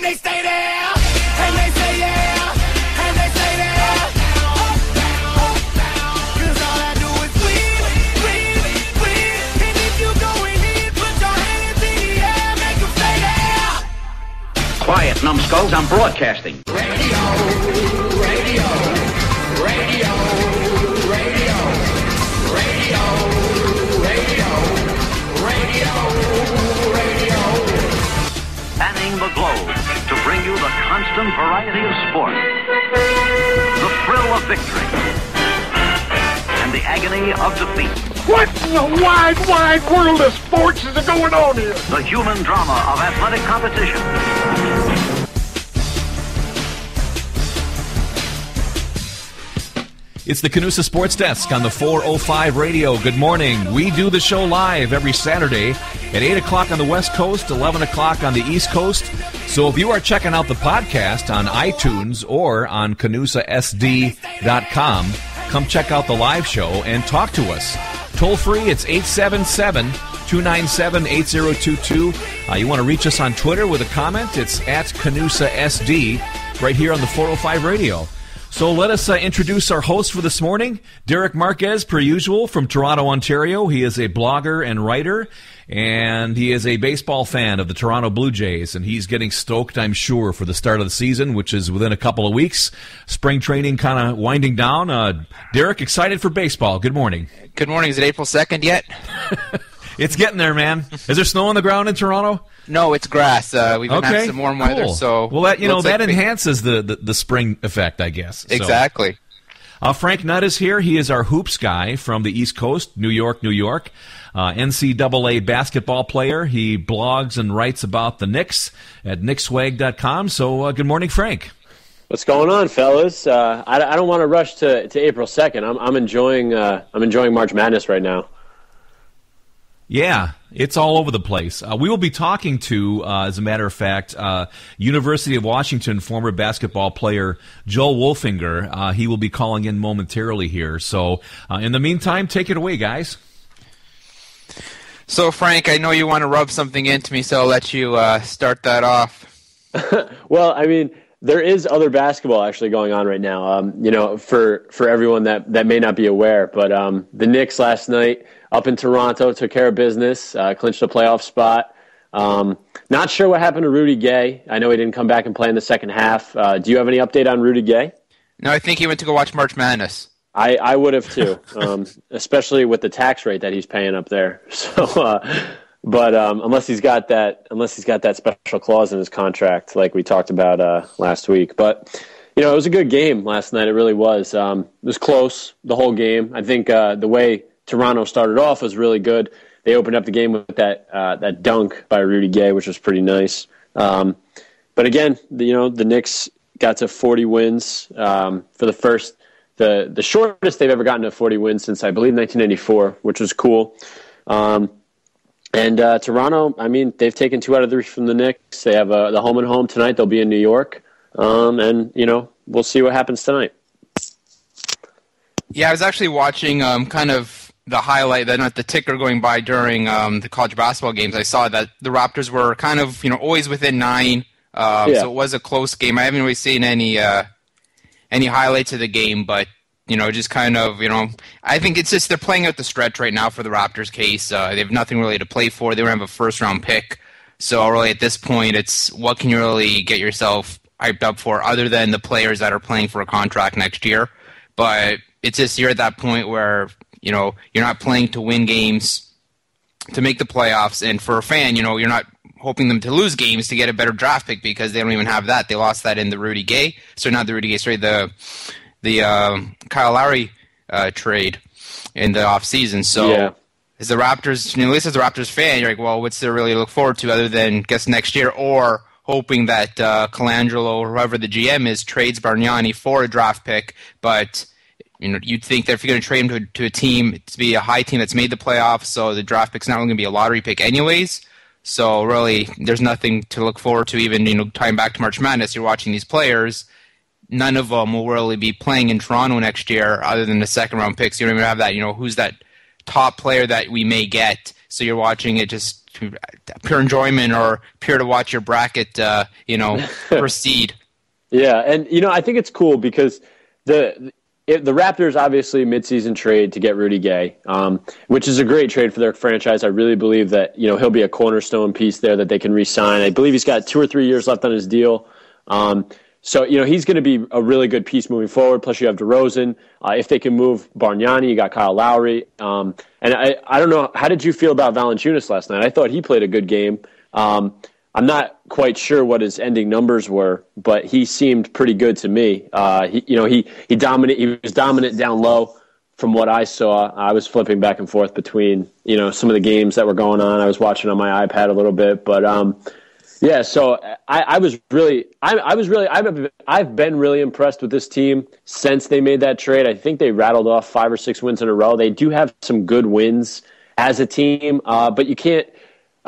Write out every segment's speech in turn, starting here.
they stay there, and they say yeah, and they say that. Cause all I do is win, win, win. And if you going in, put your hands in the air, make them stay there. Quiet, numbskulls, I'm broadcasting. Radio, radio, radio, radio, radio, radio, radio, radio. Spanning the globe to bring you the constant variety of sport, the thrill of victory, and the agony of defeat. What in the wide, wide world of sports is going on here? The human drama of athletic competition. It's the CANUSA Sports Desk on the 405 Radio. Good morning. We do the show live every Saturday at 8 o'clock on the West Coast, 11 o'clock on the East Coast. So if you are checking out the podcast on iTunes or on CANUSASD.com, come check out the live show and talk to us. Toll free, it's 877-297-8022. You want to reach us on Twitter with a comment? It's at CANUSASD right here on the 405 Radio. So let us introduce our host for this morning, Derek Marquez, per usual, from Toronto, Ontario. He is a blogger and writer, and he is a baseball fan of the Toronto Blue Jays, and he's getting stoked, I'm sure, for the start of the season, which is within a couple of weeks. Spring training kind of winding down. Derek, excited for baseball. Good morning. Good morning. Is it April 2nd yet? It's getting there, man. Is there snow on the ground in Toronto? No, it's grass. We've been having some warm weather, so well, that that enhances the spring effect, I guess. Exactly. So. Frank Nutt is here. He is our hoops guy from the East Coast, New York, New York. NCAA basketball player. He blogs and writes about the Knicks at knickswag.com. So, good morning, Frank. What's going on, fellas? I don't want to rush to April 2nd. I'm enjoying March Madness right now. Yeah, it's all over the place. We will be talking to, as a matter of fact, University of Washington former basketball player Joel Wolfinger. He will be calling in momentarily here. So, in the meantime, take it away, guys. So, Frank, I know you want to rub something into me, so I'll let you start that off. Well, I mean, there is other basketball actually going on right now. For everyone that may not be aware, but the Knicks last night up in Toronto took care of business, clinched a playoff spot. Not sure what happened to Rudy Gay. I know he didn't come back and play in the second half. Do you have any update on Rudy Gay? No, I think he went to go watch March Madness. I would have too, especially with the tax rate that he's paying up there. So, but unless he's got that special clause in his contract, like we talked about last week. But it was a good game last night. It really was. It was close the whole game. I think the way Toronto started off was really good. They opened up the game with that dunk by Rudy Gay, which was pretty nice. But again, the Knicks got to 40 wins for the shortest they've ever gotten to 40 wins since, I believe, 1994, which was cool. And Toronto, I mean, they've taken 2 out of 3 from the Knicks. They have the home and home tonight. They'll be in New York. And we'll see what happens tonight. Yeah, I was actually watching kind of the highlight, the ticker going by during the college basketball games. I saw that the Raptors were kind of, always within 9. So it was a close game. I haven't really seen any highlights of the game, but just kind of, I think it's just they're playing out the stretch right now for the Raptors' case. They have nothing really to play for. They don't have a first-round pick. So really at this point, it's what can you really get yourself hyped up for other than the players that are playing for a contract next year. But it's just you're at that point where, you're not playing to win games, to make the playoffs. And for a fan, you're not hoping them to lose games to get a better draft pick because they don't even have that. They lost that in the Rudy Gay. So not the Rudy Gay, sorry, the Kyle Lowry trade in the offseason. So as the Raptors, at least as a Raptors fan, you're like, well, what's there really to look forward to other than guess next year or hoping that Colangelo or whoever the GM is trades Bargnani for a draft pick. But you'd think that if you're going to trade him to a team, to be a high team that's made the playoffs, so the draft pick's not going to be a lottery pick anyways. So really, there's nothing to look forward to. Even tying back to March Madness, you're watching these players. None of them will really be playing in Toronto next year, other than the second round picks. You don't even have that. Who's that top player that we may get. So you're watching it just pure enjoyment or pure to watch your bracket, proceed. Yeah, and I think it's cool because the Raptors obviously midseason trade to get Rudy Gay, which is a great trade for their franchise. I really believe that he'll be a cornerstone piece there that they can re-sign. I believe he's got 2 or 3 years left on his deal. So he's going to be a really good piece moving forward. Plus you have DeRozan. If they can move Bargnani, you got Kyle Lowry. And I don't know, how did you feel about Valanciunas last night? I thought he played a good game. I'm not quite sure what his ending numbers were, but he seemed pretty good to me. He was dominant down low from what I saw. I was flipping back and forth between some of the games that were going on. I was watching on my iPad a little bit, but yeah. So I've been really impressed with this team since they made that trade. I think they rattled off 5 or 6 wins in a row. They do have some good wins as a team, but you can't.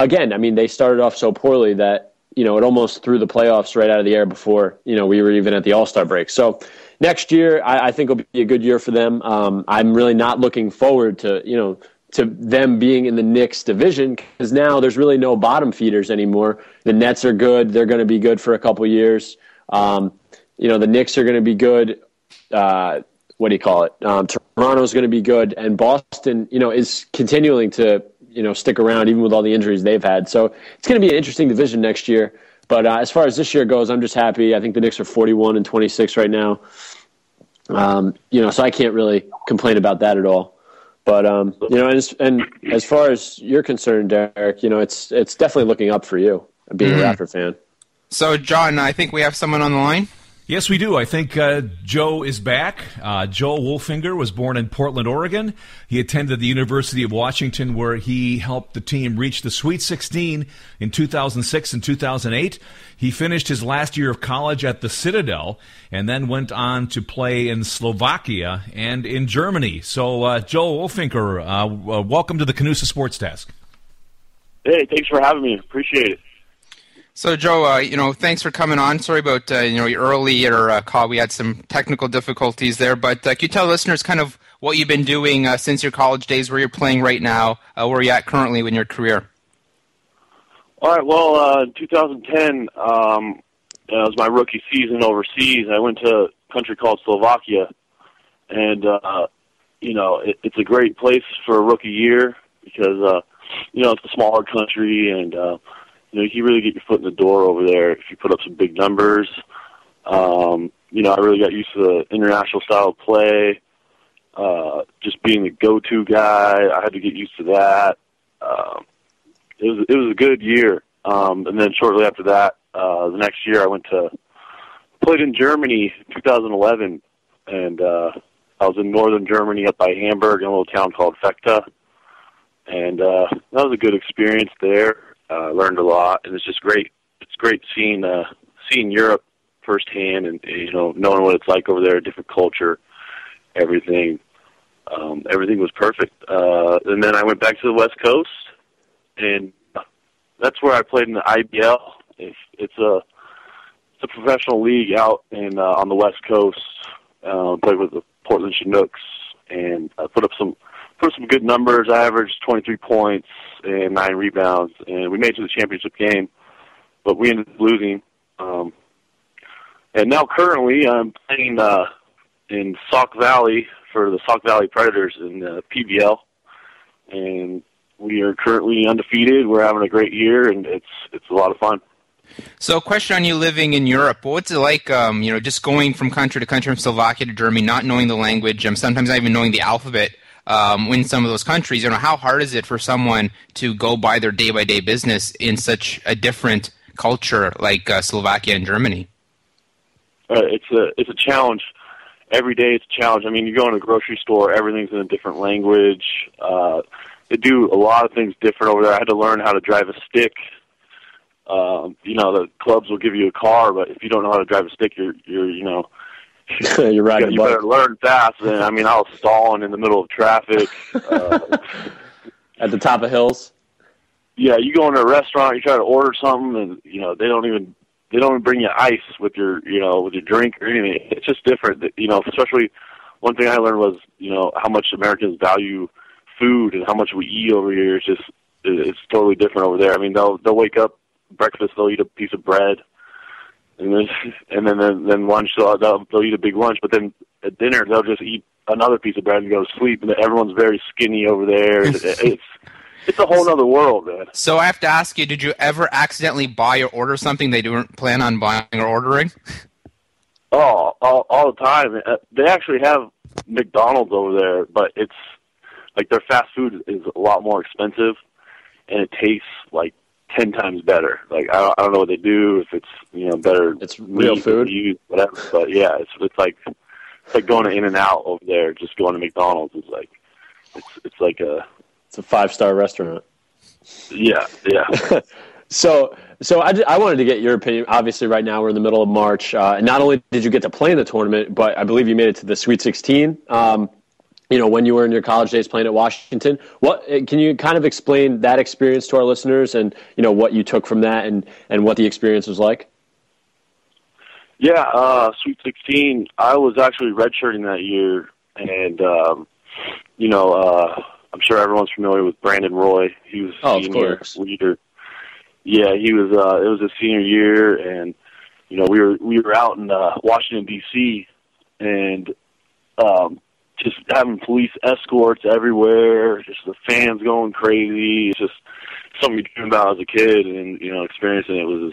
Again, I mean, they started off so poorly that, it almost threw the playoffs right out of the air before, we were even at the All-Star break. So next year, I think will be a good year for them. I'm really not looking forward to them being in the Knicks division because now there's really no bottom feeders anymore. The Nets are good. They're going to be good for a couple years. The Knicks are going to be good. What do you call it? Toronto's going to be good. And Boston, is continuing to stick around even with all the injuries they've had. So it's going to be an interesting division next year. But as far as this year goes, I'm just happy. I think the Knicks are 41-26 right now. So I can't really complain about that at all. But and as far as you're concerned, Derek, it's definitely looking up for you being a Raptor fan. So John, I think we have someone on the line. Yes, we do. I think Joe is back. Joe Wolfinger was born in Portland, Oregon. He attended the University of Washington, where he helped the team reach the Sweet 16 in 2006 and 2008. He finished his last year of college at the Citadel and then went on to play in Slovakia and in Germany. So, Joe Wolfinger, welcome to the CANUSA Sports Desk. Hey, thanks for having me. Appreciate it. So, Joe, thanks for coming on. Sorry about, your earlier call. We had some technical difficulties there. But can you tell listeners kind of what you've been doing since your college days, where you're playing right now, where you're at currently in your career? All right, well, in 2010, it was my rookie season overseas. I went to a country called Slovakia. And, it's a great place for a rookie year because, it's a smaller country and, you can really get your foot in the door over there if you put up some big numbers. I really got used to the international style of play, just being the go-to guy. I had to get used to that. It was a good year. And then shortly after that, the next year I played in Germany in 2011, and I was in northern Germany up by Hamburg in a little town called Fechta. And that was a good experience there. Learned a lot, and it's just great. It's great seeing Europe firsthand, and knowing what it's like over there, a different culture, everything. Everything was perfect. And then I went back to the West Coast, and that's where I played in the IBL. It's a professional league out in on the West Coast. Played with the Portland Chinooks, and I put up some good numbers. I averaged 23 points and 9 rebounds, and we made it to the championship game, but we ended up losing. And now currently I'm playing in Sauk Valley for the Sauk Valley Predators in the PBL, and we are currently undefeated. We're having a great year, and it's a lot of fun. So a question on you living in Europe. What's it like, just going from country to country, from Slovakia to Germany, not knowing the language, sometimes not even knowing the alphabet, in some of those countries? How hard is it for someone to go by their day-by-day business in such a different culture like Slovakia and Germany? It's a challenge. Every day it's a challenge. I mean, you go in a grocery store, everything's in a different language. They do a lot of things different over there. I had to learn how to drive a stick. The clubs will give you a car, but if you don't know how to drive a stick, you're you're riding. You better learn fast. And I was stalling in the middle of traffic. At the top of hills. Yeah, you go into a restaurant, you try to order something, and they don't even bring you ice with your drink or anything. It's just different. Especially one thing I learned was how much Americans value food and how much we eat over here is just it's totally different over there. I mean, they'll wake up, breakfast, they'll eat a piece of bread, and then lunch they'll eat a big lunch, but then at dinner they'll just eat another piece of bread and go to sleep. And everyone's very skinny over there. It's a whole other world, man. So I have to ask you, did you ever accidentally buy or order something they didn't plan on buying or ordering? Oh, all the time. They actually have McDonald's over there, but it's like their fast food is a lot more expensive, and it tastes like 10 times better. Like I don't know what they do, if it's better. It's real food, whatever. But yeah, it's like going to In-N-Out over there. Just going to McDonald's is like it's like it's a 5-star restaurant. Yeah. So I wanted to get your opinion. Obviously, right now we're in the middle of March, and not only did you get to play in the tournament, but I believe you made it to the Sweet 16. When you were in your college days playing at Washington. What can you kind of explain that experience to our listeners, and what you took from that, and what the experience was like? Yeah, Sweet 16. I was actually redshirting that year, and I'm sure everyone's familiar with Brandon Roy. He was a senior leader. Yeah, he was. It was his senior year, and we were out in Washington D.C. and just having police escorts everywhere. Just the fans going crazy. It's just something you dream about as a kid, and experiencing it was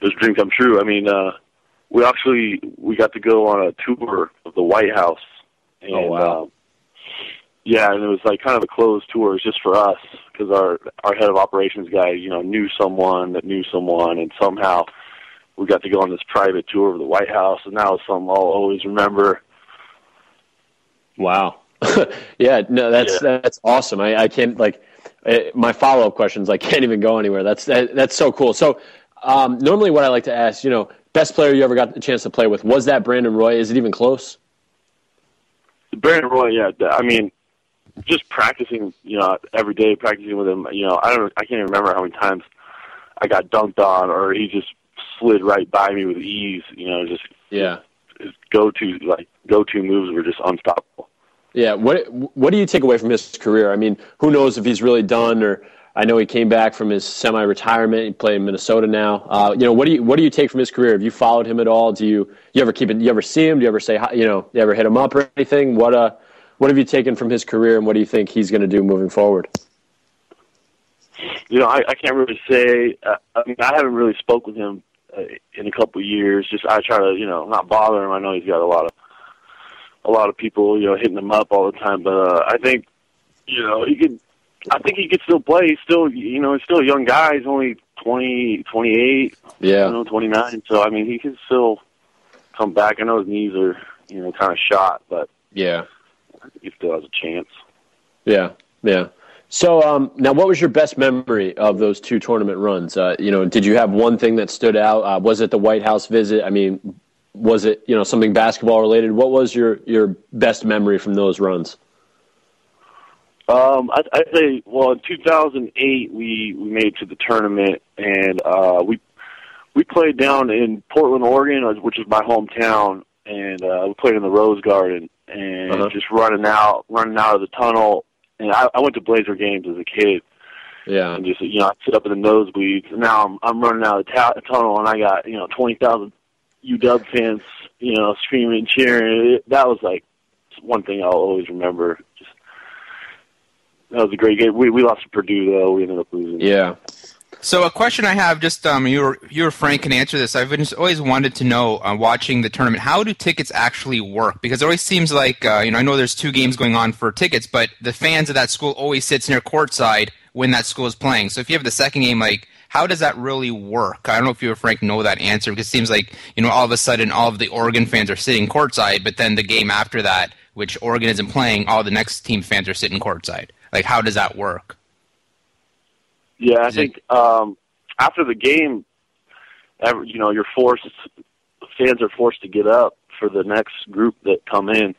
a dream come true. I mean, we got to go on a tour of the White House. And, oh wow. Yeah, and it was like kind of a closed tour. It was just for us because our head of operations guy, knew someone that knew someone, and somehow we got to go on this private tour of the White House, and that was something I'll always remember. Wow. Yeah, no, that's awesome. I can't my follow-up questions. I can't even go anywhere. That's so cool. So normally, what I like to ask, best player you ever got the chance to play with, was that Brandon Roy? Is it even close? Brandon Roy, yeah. I mean, just practicing, every day practicing with him. I can't even remember how many times I got dunked on, or he just slid right by me with ease. His go-to moves were just unstoppable. Yeah. What do you take away from his career? I mean, who knows if he's really done, or I know he came back from his semi-retirement. He played in Minnesota now. What do you take from his career? Have you followed him at all? Do you ever keep it? You ever see him? Do you ever say hi? You ever hit him up or anything? What have you taken from his career, and what do you think he's going to do moving forward? I can't really say. I haven't really spoke with him in a couple of years. Just I try to not bother him. I know he's got a lot of people hitting him up all the time, but I think he could. I think he could still play. He's still he's still a young guy. He's only 20, 28, 29. So I mean, he can still come back. I know his knees are kind of shot, but yeah, I think he still has a chance. Yeah. So now, what was your best memory of those two tournament runs? Did you have one thing that stood out? Was it the White House visit? I mean, was it something basketball related? What was your best memory from those runs? I'd say, in 2008 we made it to the tournament, and we played down in Portland, Oregon, which is my hometown, and we played in the Rose Garden, and just running out of the tunnel. And I went to Blazer games as a kid. Yeah. And just I sit up in the nosebleeds. And now I'm running out of the tunnel, and I got 20,000 UW fans screaming and cheering. That was like one thing I'll always remember. That was a great game. We lost to Purdue, though. We ended up losing. Yeah. So a question I have, just you or Frank can answer this. I've just always wanted to know, watching the tournament, how do tickets actually work? Because it always seems like, I know there's 2 games going on for tickets, but the fans of that school always sits near courtside when that school is playing. So if you have the second game, how does that really work? I don't know if you or Frank know that answer, because it seems like, all of a sudden all of the Oregon fans are sitting courtside, but then the game after that, which Oregon isn't playing, all the next team fans are sitting courtside. How does that work? Yeah, I think after the game, you're forced. Fans are forced to get up for the next group that come in,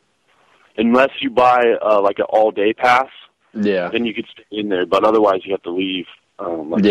unless you buy an all-day pass. Yeah. Then you could stay in there, but otherwise you have to leave. And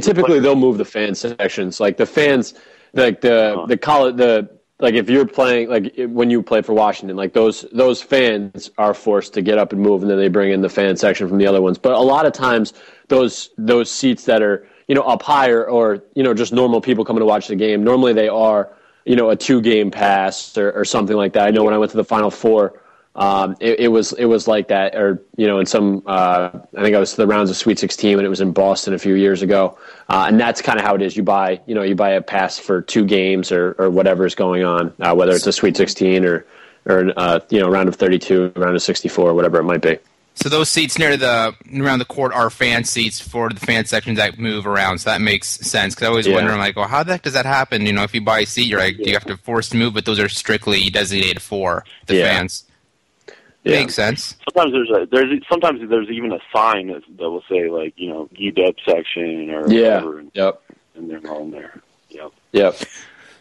typically they'll move the fan sections. Like the fans, the like if you're playing, like when you play for Washington, like those fans are forced to get up and move, and then they bring in the fan section from the other ones. But a lot of times, those seats that are up higher, or just normal people coming to watch the game, normally they are a 2-game pass or something like that. I know when I went to the Final Four, it was like that, or in some I think I was to the rounds of Sweet 16 when it was in Boston a few years ago, and that's kind of how it is. You buy a pass for 2 games or whatever is going on, whether it's a Sweet 16 or round of 32, round of 64, whatever it might be. So those seats around the court are fan seats for the fan sections that move around. So that makes sense. Because I always wonder, like, well, how the heck does that happen? If you buy a seat, you're like, do you have to force to move? But those are strictly designated for the fans. Yeah. Makes sense. Sometimes there's even a sign that will say, like, UW section or whatever. Yep. And they're all in there. Yep.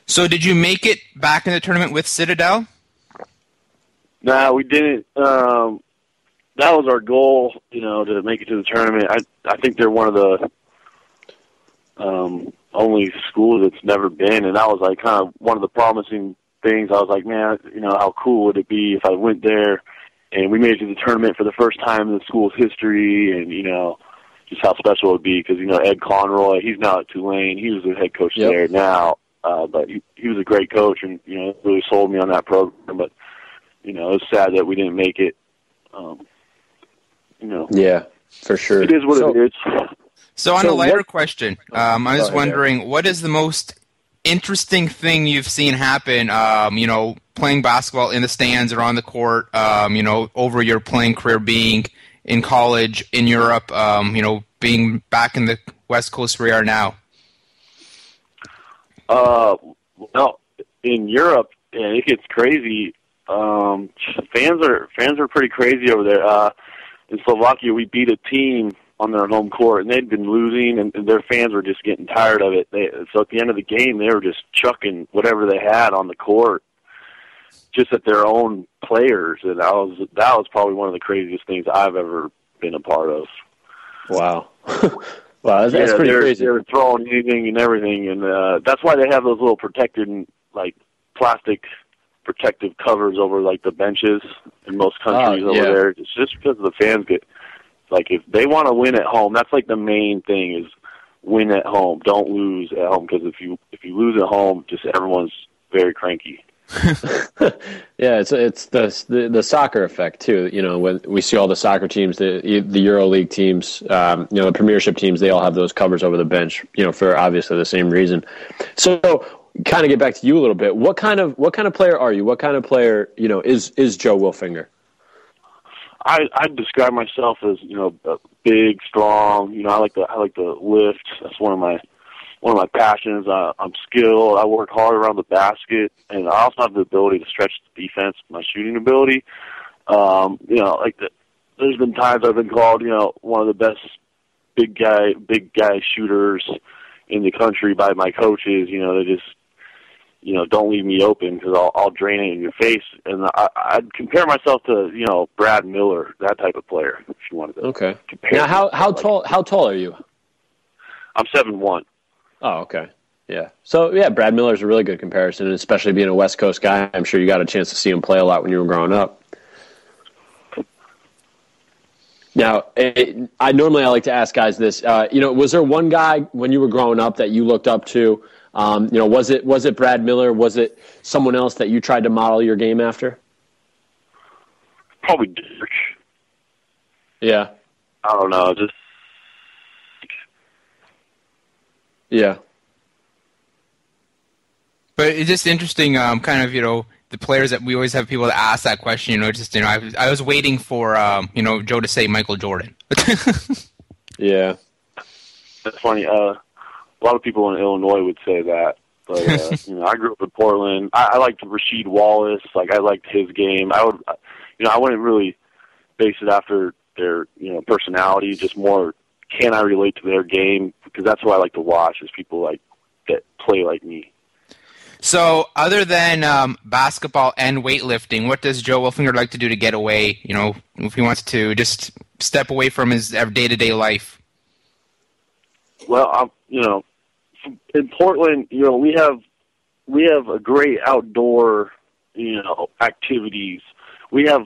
So did you make it back in the tournament with Citadel? No, we didn't. That was our goal, to make it to the tournament. I think they're one of the only schools that's never been, and that was like kind of one of the promising things. I was like, man, how cool would it be if I went there and we made it to the tournament for the first time in the school's history, and just how special it would be, because Ed Conroy, he's now at Tulane. He was the head coach there now, but he was a great coach, and really sold me on that program. But it was sad that we didn't make it. Yeah, for sure. It is what it is. So on a lighter question, I was wondering, what is the most interesting thing you've seen happen, playing basketball in the stands or on the court, over your playing career, being in college, in Europe, being back in the West Coast where you are now? Well, in Europe, it gets crazy. Fans are pretty crazy over there. In Slovakia, we beat a team on their home court, and they'd been losing, and their fans were just getting tired of it. So at the end of the game, they were just chucking whatever they had on the court, just at their own players, and that was probably one of the craziest things I've ever been a part of. Wow. Wow, that's pretty crazy. They were throwing anything and everything, and that's why they have those little protected, like, plastic protective covers over, like, the benches in most countries over there. It's just because the fans get, like, if they want to win at home, that's like the main thing is win at home. Don't lose at home, because if you lose at home, just everyone's very cranky. Yeah, it's the soccer effect too. When we see all the soccer teams, the EuroLeague teams, the Premiership teams, they all have those covers over the bench. For obviously the same reason. So, kind of get back to you a little bit. What kind of player are you? What kind of player is Joe Wolfinger? I'd describe myself as big, strong. I like to lift. That's one of my passions. I'm skilled. I work hard around the basket, and I also have the ability to stretch the defense, my shooting ability. There's been times I've been called, one of the best big guy shooters in the country by my coaches. They just, don't leave me open, because I'll drain it in your face. And I'd compare myself to, Brad Miller, that type of player, if you wanted to compare. Now, how tall are you? I'm 7'1". Oh, okay. Yeah. So, Brad Miller's a really good comparison, and especially being a West Coast guy, I'm sure you got a chance to see him play a lot when you were growing up. Now, I like to ask guys this. Was there one guy when you were growing up that you looked up to? Was it Brad Miller? Was it someone else that you tried to model your game after? Probably Dirk. Yeah. I don't know. Just. Yeah. But it's just interesting, the players that we always have people that ask that question, I was waiting for, Joe to say Michael Jordan. Yeah. That's funny. A lot of people in Illinois would say that. But, I grew up in Portland. I liked Rasheed Wallace. Like, I liked his game. I wouldn't really base it after their, personality, just more, can I relate to their game? Because that's what I like to watch, is people like that play like me. So, other than basketball and weightlifting, what does Joe Wolfinger like to do to get away? If he wants to just step away from his day-to-day life. Well, in Portland, we have we have a great outdoor, activities. We have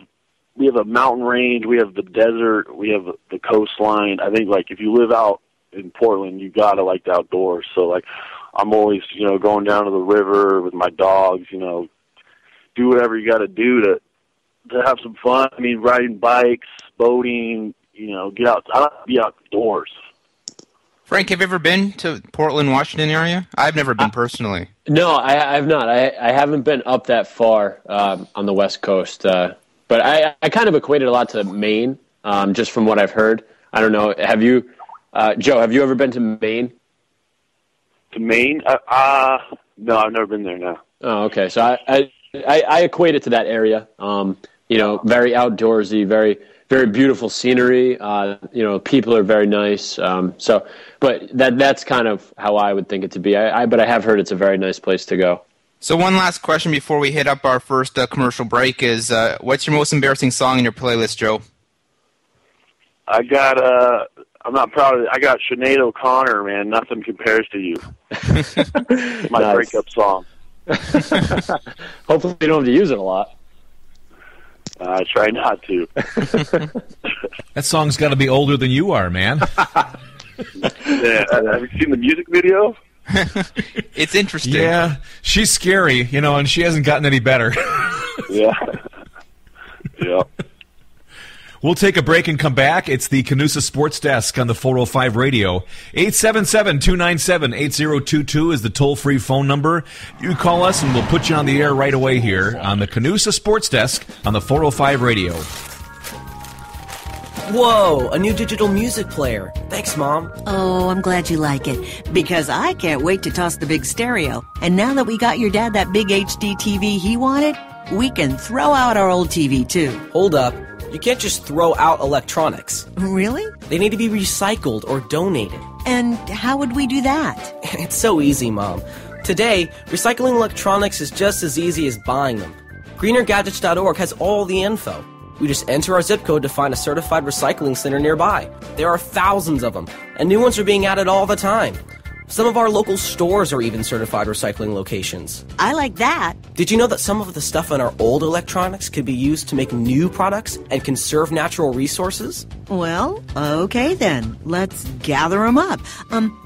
a mountain range. We have the desert. We have the coastline. I think, like, if you live out in Portland, you gotta like the outdoors. So, like, I'm always, going down to the river with my dogs. Do whatever you got to do to have some fun. I mean, riding bikes, boating. Get out. I like to be outdoors. Frank, have you ever been to Portland, Washington area? I've never been personally. No, I have not. I haven't been up that far on the West Coast. But I kind of equate it a lot to Maine, just from what I've heard. I don't know. Have you, Joe, have you ever been to Maine? To Maine? No, I've never been there, no. Oh, okay. So I equate it to that area. Very outdoorsy, very, very beautiful scenery. People are very nice. But that's kind of how I would think it to be. But I have heard it's a very nice place to go. So one last question before we hit up our first commercial break is, what's your most embarrassing song in your playlist, Joe? I'm not proud of it. I got Sinead O'Connor, man. Nothing compares to you. My breakup song. Hopefully you don't have to use it a lot. I try not to. That song's got to be older than you are, man. Yeah, have you seen the music video? It's interesting. Yeah, she's scary, and she hasn't gotten any better. Yeah. Yeah. We'll take a break and come back. It's the CANUSA Sports Desk on the 405 radio. 877-297-8022 is the toll-free phone number. You call us and we'll put you on the air right away here on the CANUSA Sports Desk on the 405 radio. Whoa, a new digital music player. Thanks, Mom. Oh, I'm glad you like it, because I can't wait to toss the big stereo. And now that we got your dad that big HD TV he wanted, we can throw out our old TV, too. Hold up. You can't just throw out electronics. Really? They need to be recycled or donated. And how would we do that? It's so easy, Mom. Today, recycling electronics is just as easy as buying them. GreenerGadgets.org has all the info. We just enter our zip code to find a certified recycling center nearby. There are thousands of them, and new ones are being added all the time. Some of our local stores are even certified recycling locations. I like that. Did you know that some of the stuff in our old electronics could be used to make new products and conserve natural resources? Well, okay then. Let's gather them up.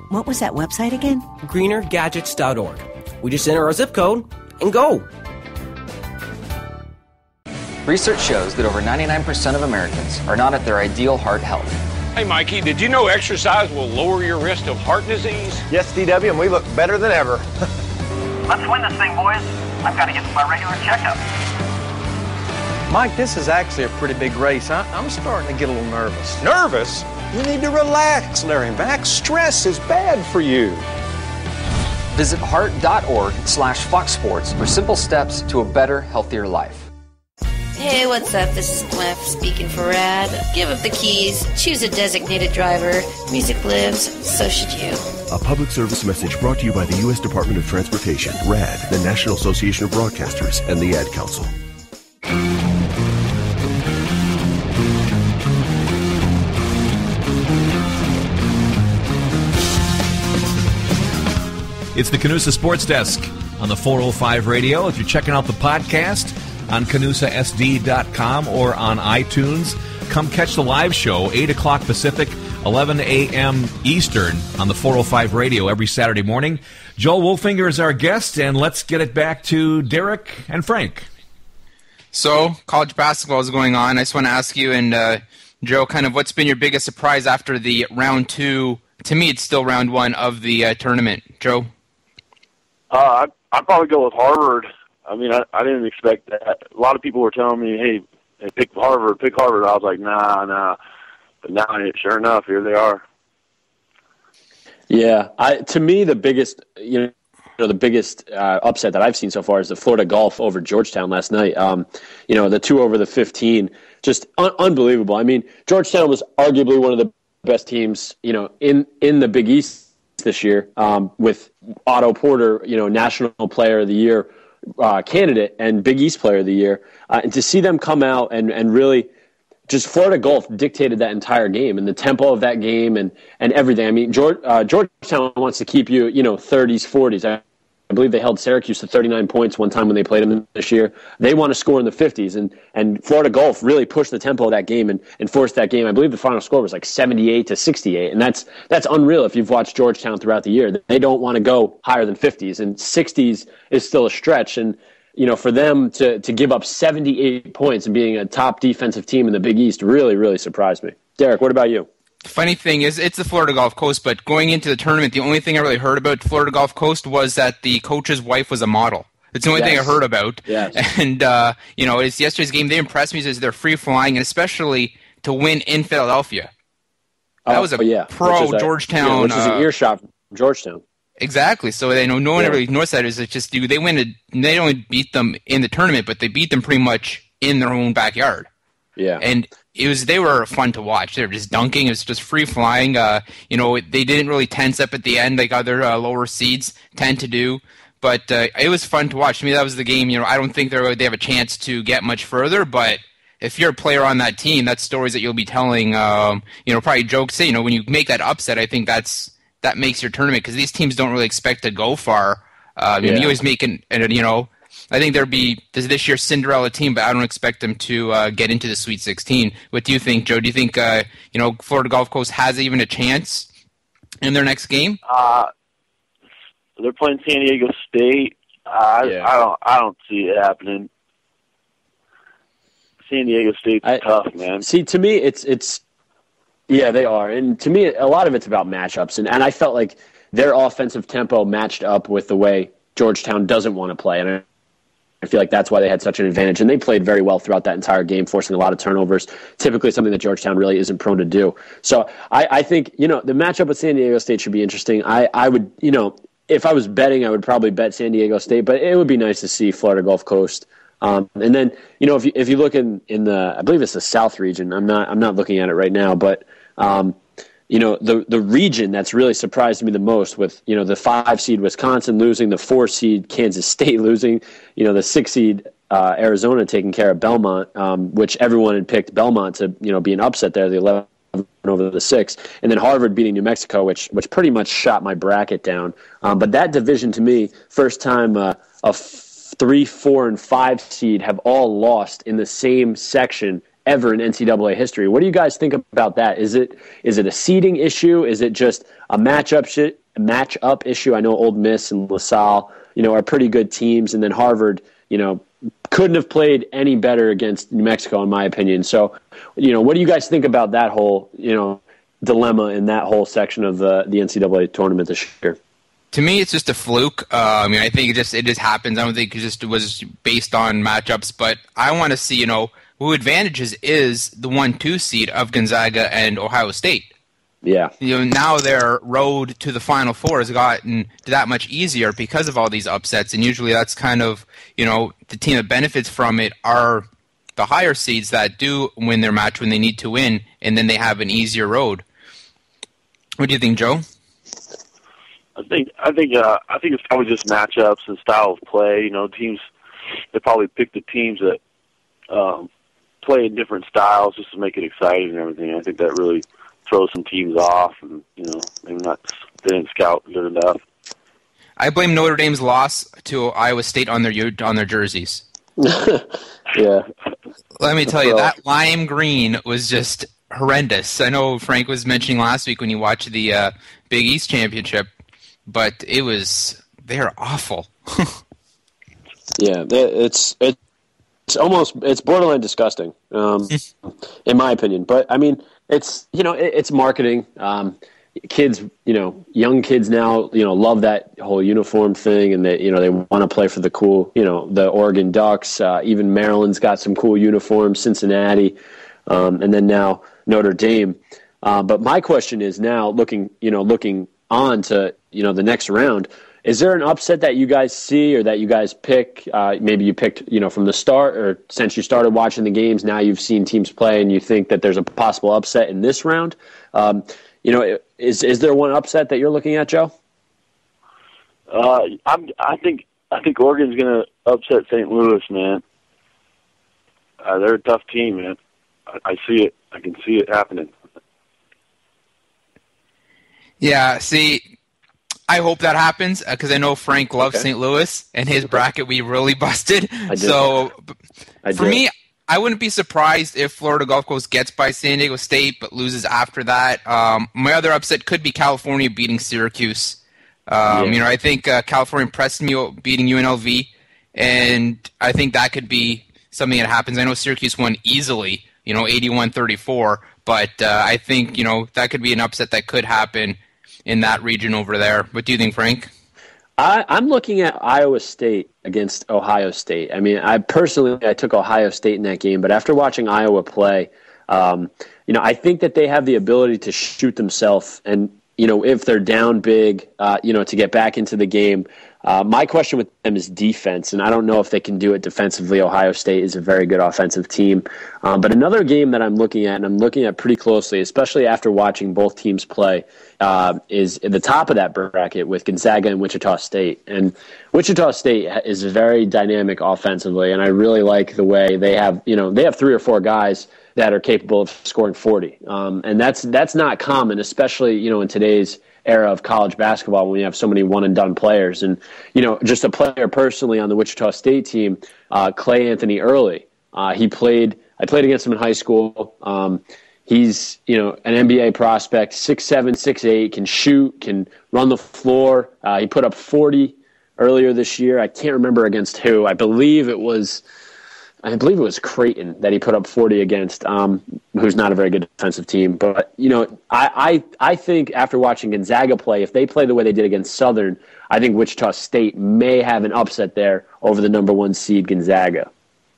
What was that website again? GreenerGadgets.org. We just enter our zip code and go. Research shows that over 99% of Americans are not at their ideal heart health. Hey, Mikey, did you know exercise will lower your risk of heart disease? Yes, DW, and we look better than ever. Let's win this thing, boys. I've got to get to my regular checkup. Mike, this is actually a pretty big race. I'm starting to get a little nervous. Nervous? You need to relax, Larry Mack. Stress is bad for you. Visit heart.org/Fox Sports for simple steps to a better, healthier life. Hey, what's up? This is Clef speaking for Rad. Give up the keys, choose a designated driver. Music lives, so should you. A public service message brought to you by the U.S. Department of Transportation, RAD, the National Association of Broadcasters, and the Ad Council. It's the CANUSA Sports Desk on the 405 radio. If you're checking out the podcast on CANUSASD.com or on iTunes, come catch the live show, 8 o'clock Pacific, 11 a.m. Eastern on the 405 radio every Saturday morning. Joel Wolfinger is our guest, and let's get it back to Derek and Frank. So, college basketball is going on. I just want to ask you and Joe, kind of what's been your biggest surprise after the round two? To me, it's still round one of the tournament. Joe? I'd probably go with Harvard. I mean, I didn't expect that. A lot of people were telling me, hey, pick Harvard. I was like, nah. But now, sure enough, here they are. Yeah, to me, the biggest, upset that I've seen so far is the Florida Gulf over Georgetown last night. The 2 over the 15, just unbelievable. I mean, Georgetown was arguably one of the best teams, in the Big East this year, with Otto Porter, National Player of the Year candidate and Big East Player of the Year, and to see them come out and really just Florida Gulf dictated that entire game and the tempo of that game and everything. I mean, Georgetown wants to keep you, 30s, 40s. I I believe they held Syracuse to 39 points one time when they played them this year. They want to score in the 50s, and Florida Gulf really pushed the tempo of that game and forced that game. I believe the final score was like 78-68, and that's unreal if you've watched Georgetown throughout the year. They don't want to go higher than 50s, and 60s is still a stretch. And for them to give up 78 points and being a top defensive team in the Big East really, really surprised me. Derek, what about you? The funny thing is, it's the Florida Gulf Coast, but going into the tournament, the only thing I really heard about Florida Gulf Coast was that the coach's wife was a model. It's the only thing I heard about. Yes. And, it's yesterday's game. They impressed me as they're free-flying, and especially to win in Philadelphia. That was a pro-Georgetown. Which is an earshot from Georgetown. Exactly. So no one really knows that. It's just they win. They only beat them in the tournament, but they beat them pretty much in their own backyard. Yeah. And they were fun to watch. They were just dunking. It was just free flying. They didn't really tense up at the end like other lower seeds tend to do. But it was fun to watch. To me, that was the game. I don't think they have a chance to get much further. But if you're a player on that team, that's stories that you'll be telling. Probably jokes. Say, when you make that upset, I think that makes your tournament because these teams don't really expect to go far. You always make I think this year's Cinderella team, but I don't expect them to get into the Sweet 16. What do you think, Joe? Do you think Florida Gulf Coast has even a chance in their next game? They're playing San Diego State. I don't see it happening. San Diego State's tough, man. See, to me, it's they are, and to me, a lot of it's about matchups, and I felt like their offensive tempo matched up with the way Georgetown doesn't want to play, and I feel like that's why they had such an advantage, and they played very well throughout that entire game, forcing a lot of turnovers, typically something that Georgetown really isn't prone to do. So I think, the matchup with San Diego State should be interesting. I would, if I was betting, I would probably bet San Diego State, but it would be nice to see Florida Gulf Coast. And then, if you look in the, I believe it's the South region, I'm not looking at it right now, but the region that's really surprised me the most with, the 5 seed Wisconsin losing, the 4 seed Kansas State losing, the 6 seed Arizona taking care of Belmont, which everyone had picked Belmont to, be an upset there, the 11 over the 6, and then Harvard beating New Mexico, which pretty much shot my bracket down. But that division to me, first time a 3, 4, and 5 seed have all lost in the same section ever in NCAA history. What do you guys think about that? Is it a seeding issue? Is it just a matchup issue? I know Ole Miss and LaSalle, are pretty good teams, and then Harvard, couldn't have played any better against New Mexico, in my opinion. So, what do you guys think about that whole, dilemma in that whole section of the NCAA tournament this year? To me, it's just a fluke. I think it just happens. I don't think it was based on matchups, but I want to see, who advantages is the 1-2 seed of Gonzaga and Ohio State. Yeah. Now their road to the Final Four has gotten that much easier because of all these upsets, and usually that's kind of, the team that benefits from it are the higher seeds that do win their match when they need to win, and then they have an easier road. What do you think, Joe? I think it's probably just matchups and style of play. Teams, they probably pick the teams that play in different styles just to make it exciting and everything. I think that really throws some teams off, and maybe they didn't scout good enough. I blame Notre Dame's loss to Iowa State on their jerseys. Yeah. Let me tell you, that lime green was just horrendous. I know Frank was mentioning last week when you watched the Big East Championship, but they're awful. Yeah, it's borderline disgusting, in my opinion. But I mean, it's marketing. Kids, young kids now, love that whole uniform thing, and they want to play for the cool, the Oregon Ducks. Even Maryland's got some cool uniforms, Cincinnati, and then now Notre Dame. But my question is now looking on to the next round. Is there an upset that you guys see or that you guys pick? Maybe you picked, from the start, or since you started watching the games, now you've seen teams play and you think that there's a possible upset in this round. Is there one upset that you're looking at, Joe? I think Oregon's going to upset St. Louis, man. They're a tough team, man. I see it. I can see it happening. Yeah, see, I hope that happens because I know Frank loves St. Louis, and his bracket we really busted. So for me, I wouldn't be surprised if Florida Gulf Coast gets by San Diego State but loses after that. My other upset could be California beating Syracuse. I think California pressed me beating UNLV, and I think that could be something that happens. I know Syracuse won easily, 81-34, but I think, that could be an upset that could happen in that region over there. What do you think, Frank? I'm looking at Iowa State against Ohio State. I mean, I took Ohio State in that game, but after watching Iowa play, I think that they have the ability to shoot themselves, and if they're down big, to get back into the game. My question with them is defense, and I don't know if they can do it defensively. Ohio State is a very good offensive team. But another game that I'm looking at, and I'm looking at pretty closely, especially after watching both teams play, is at the top of that bracket with Gonzaga and Wichita State. And Wichita State is very dynamic offensively, and I really like the way they have 3 or 4 guys that are capable of scoring 40. And that's not common, especially, in today's era of college basketball when you have so many one-and-done players. And, just a player personally on the Wichita State team, Clay Anthony Early. I played against him in high school. He's, an NBA prospect, 6'7", 6'8", can shoot, can run the floor. He put up 40 earlier this year. I can't remember against who. I believe it was Creighton that he put up 40 against, who's not a very good defensive team. But, I think after watching Gonzaga play, if they play the way they did against Southern, I think Wichita State may have an upset there over the number 1 seed Gonzaga.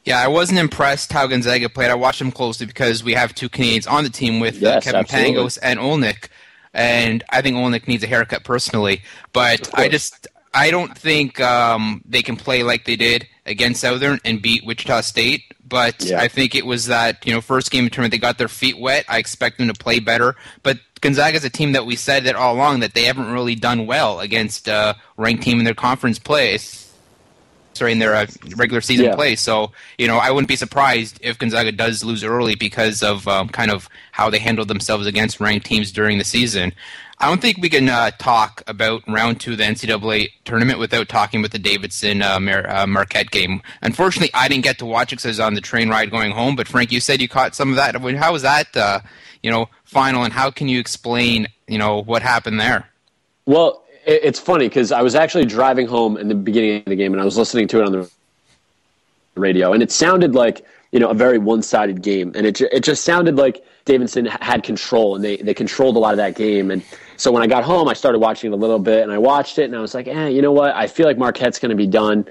Yeah, I wasn't impressed how Gonzaga played. I watched them closely because we have 2 Canadians on the team with Kevin Pangos and Olnick. And I think Olnick needs a haircut personally. But I don't think they can play like they did against Southern and beat Wichita State. But I think it was that, first game of the tournament, they got their feet wet. I expect them to play better. But Gonzaga's a team that we said that all along that they haven't really done well against a ranked team in their conference play. In their regular season play. So, I wouldn't be surprised if Gonzaga does lose early because of kind of how they handled themselves against ranked teams during the season. I don't think we can talk about round 2 of the NCAA tournament without talking about the Davidson Marquette game. Unfortunately, I didn't get to watch it because I was on the train ride going home, but Frank, you said you caught some of that. How was that, final, and how can you explain, what happened there? Well, it's funny because I was actually driving home in the beginning of the game, and I was listening to it on the radio, and it sounded like a very one-sided game, and it just sounded like Davidson had control, and they controlled a lot of that game. And so when I got home, I started watching it a little bit, and I watched it, and I was like, you know what? I feel like Marquette's going to be done.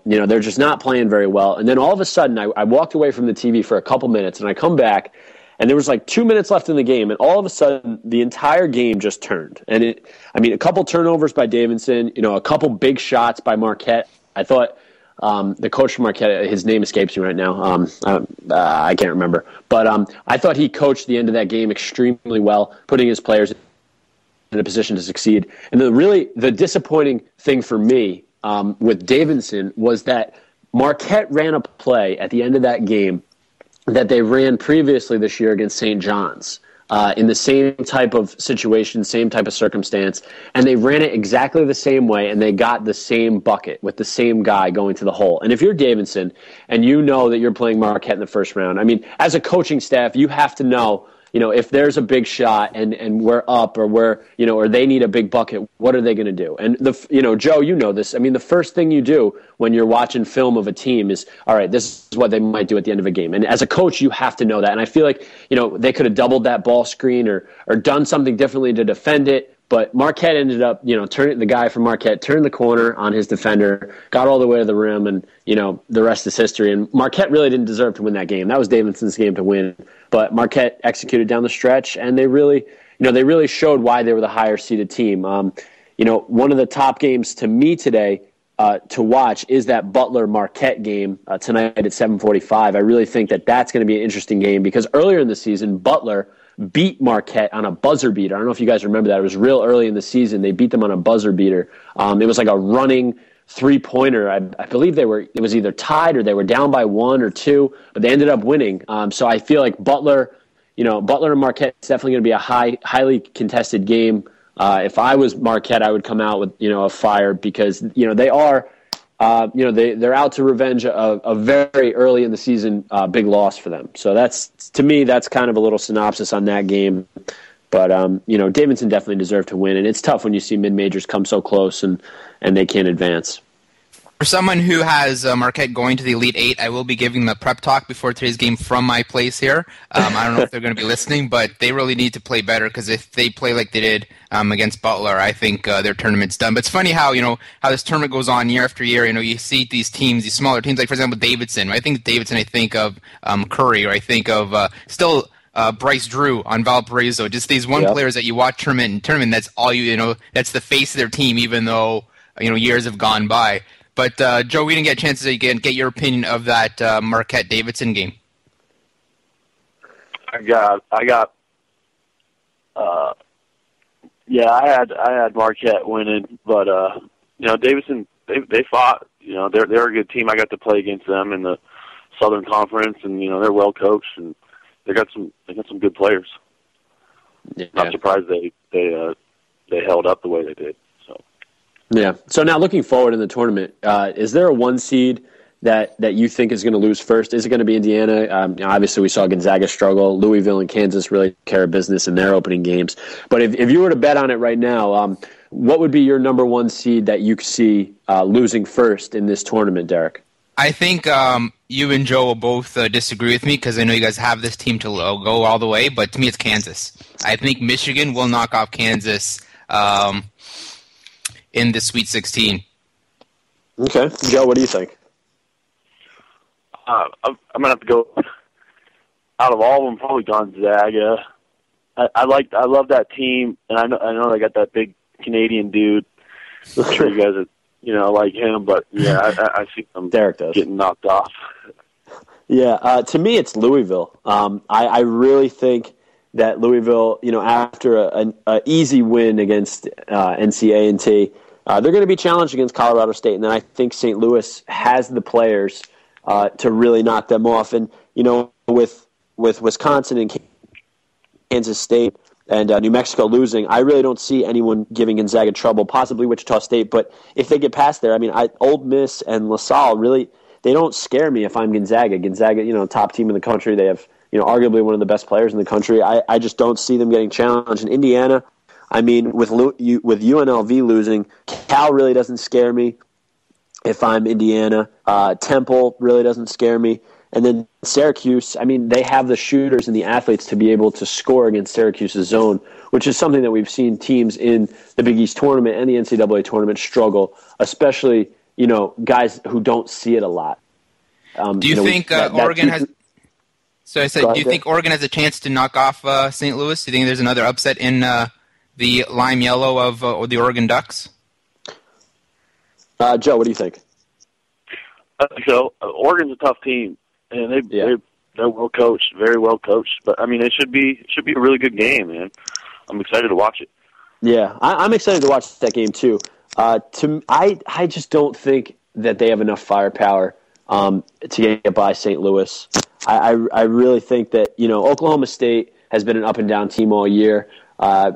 They're just not playing very well. And then all of a sudden, I walked away from the TV for a couple minutes, and I come back, and there was like 2 minutes left in the game, and all of a sudden, the entire game just turned. And a couple turnovers by Davidson, a couple big shots by Marquette. I thought the coach from Marquette, his name escapes me right now. I can't remember. But I thought he coached the end of that game extremely well, putting his players in a position to succeed. And the disappointing thing for me with Davidson was that Marquette ran a play at the end of that game that they ran previously this year against St. John's in the same type of situation, same type of circumstance, and they ran it exactly the same way, and they got the same bucket with the same guy going to the hole. And if you're Davidson and you know that you're playing Marquette in the first round, I mean, as a coaching staff, you have to know, if there's a big shot and we're up or or they need a big bucket, what are they going to do? And Joe, you know this. I mean, the first thing you do when you're watching film of a team is, all right, this is what they might do at the end of a game. And as a coach, you have to know that. And I feel like, they could have doubled that ball screen or done something differently to defend it. But Marquette ended up, the guy from Marquette turned the corner on his defender, got all the way to the rim, and, the rest is history. And Marquette really didn't deserve to win that game. That was Davidson's game to win. But Marquette executed down the stretch, and they really showed why they were the higher seeded team. One of the top games to me today to watch is that Butler-Marquette game tonight at 7:45. I really think that that's going to be an interesting game because earlier in the season, Butler beat Marquette on a buzzer beater. I don't know if you guys remember that. It was real early in the season. They beat them on a buzzer beater. It was like a running three-pointer. I believe it was either tied or they were down by 1 or 2, but they ended up winning. So I feel like Butler and Marquette is definitely going to be a highly contested game If I was Marquette, I would come out with a fire because they are they're out to revenge a very early in the season big loss for them. So to me that's kind of a little synopsis on that game. But Davidson definitely deserved to win, and it's tough when you see mid majors come so close and they can't advance. For someone who has Marquette going to the Elite Eight, I will be giving the prep talk before today's game from my place here. I don't know if they're going to be listening, but they really need to play better because if they play like they did against Butler, I think their tournament's done. But it's funny how how this tournament goes on year after year. You see these teams, these smaller teams, like for example Davidson. I think I think of Curry, or I think of Bryce Drew on Valparaiso. Just these players that you watch tournament, that's all that's the face of their team, even though years have gone by. But, Joe, we didn't get a chance to get your opinion of that Marquette-Davidson game. I had Marquette winning, but Davidson they fought. They're a good team. I got to play against them in the Southern Conference, and they're well coached, and they got some good players. Yeah. Not surprised they held up the way they did. Yeah. So now looking forward in the tournament, is there a one seed that you think is going to lose first? Is it going to be Indiana? Obviously, we saw Gonzaga struggle. Louisville and Kansas really care of business in their opening games. But if you were to bet on it right now, what would be your number one seed that you see losing first in this tournament, Derek? I think you and Joe will both disagree with me because I know you guys have this team to go all the way, but to me it's Kansas. I think Michigan will knock off Kansas in the Sweet 16. Okay. Joe, what do you think? I'm going to have to go, out of all of them, probably Gonzaga. I love that team, and I know they got that big Canadian dude. I'm sure you guys are, like him, but yeah, I see them Derek does. Getting knocked off. Yeah, to me it's Louisville. I really think that Louisville, after an easy win against NC-A&T, they're going to be challenged against Colorado State, and then I think St. Louis has the players to really knock them off. And with Wisconsin and Kansas State and New Mexico losing, I really don't see anyone giving Gonzaga trouble. Possibly Wichita State, but if they get past there, Ole Miss and LaSalle really they don't scare me if I'm Gonzaga. Gonzaga, top team in the country. They have arguably one of the best players in the country. I just don't see them getting challenged. And Indiana, with UNLV losing, Cal really doesn't scare me if I'm Indiana. Temple really doesn't scare me. And then Syracuse, they have the shooters and the athletes to be able to score against Syracuse's zone, which is something that we've seen teams in the Big East tournament and the NCAA tournament struggle, especially, guys who don't see it a lot. Do you think Oregon has... So I said, do you think Oregon has a chance to knock off St. Louis? Do you think there's another upset in the lime yellow of the Oregon Ducks? Joe, what do you think? So Oregon's a tough team, and they're well coached, very well coached. But it should be a really good game, man. I'm excited to watch it. Yeah, I'm excited to watch that game too. I just don't think that they have enough firepower to get by St. Louis. I really think that Oklahoma State has been an up and down team all year.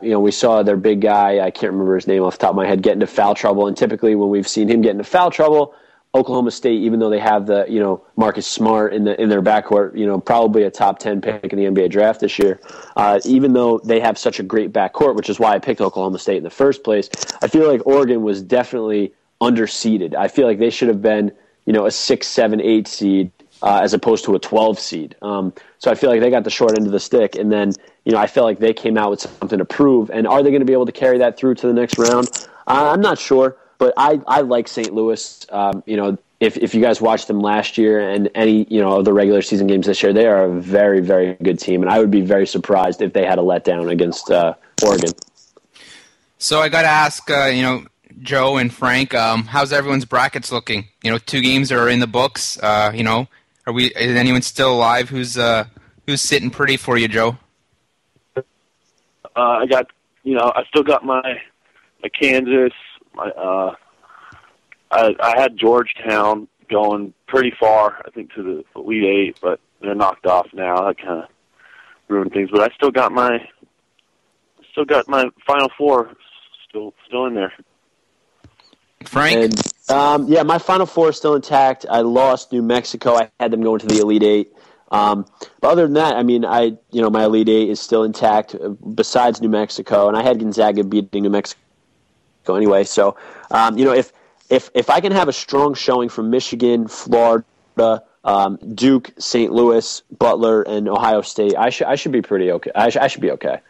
We saw their big guy, I can't remember his name off the top of my head, get into foul trouble. And typically when we've seen him get into foul trouble, Oklahoma State, even though they have the Marcus Smart in their backcourt, probably a top 10 pick in the NBA draft this year, even though they have such a great backcourt, which is why I picked Oklahoma State in the first place, I feel like Oregon was definitely underseeded. I feel like they should have been a 6, 7, 8 seed as opposed to a 12 seed. So I feel like they got the short end of the stick, and then I feel like they came out with something to prove. And are they going to be able to carry that through to the next round? I'm not sure. But I like St. Louis. If you guys watched them last year and any of the regular season games this year, they are a very, very good team, and I would be very surprised if they had a letdown against Oregon. So I got to ask, Joe and Frank, how's everyone's brackets looking? 2 games are in the books. Is anyone still alive? Who's sitting pretty for you, Joe? I still got my Kansas. I had Georgetown going pretty far, I think, to the Elite Eight, but they're knocked off now. That kind of ruined things. But I still got my still got my Final Four still in there. Frank? And, my Final Four is still intact. I lost New Mexico. I had them going to the Elite Eight. But other than that, I mean, my Elite Eight is still intact besides New Mexico, and I had Gonzaga beating New Mexico anyway. So, if I can have a strong showing from Michigan, Florida, Duke, St. Louis, Butler, and Ohio State, I should be pretty okay. I should be okay.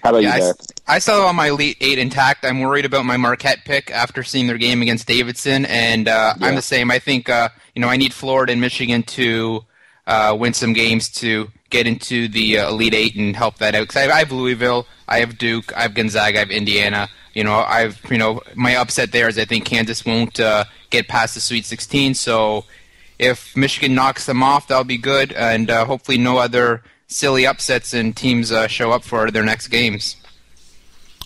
How about you, Derek? I still have my Elite Eight intact. I'm worried about my Marquette pick after seeing their game against Davidson, and I'm the same. I think I need Florida and Michigan to win some games to get into the Elite Eight and help that out. Because I have Louisville, I have Duke, I have Gonzaga, I have Indiana. My upset there is I think Kansas won't get past the Sweet 16. So if Michigan knocks them off, that'll be good, and hopefully no other silly upsets and teams show up for their next games.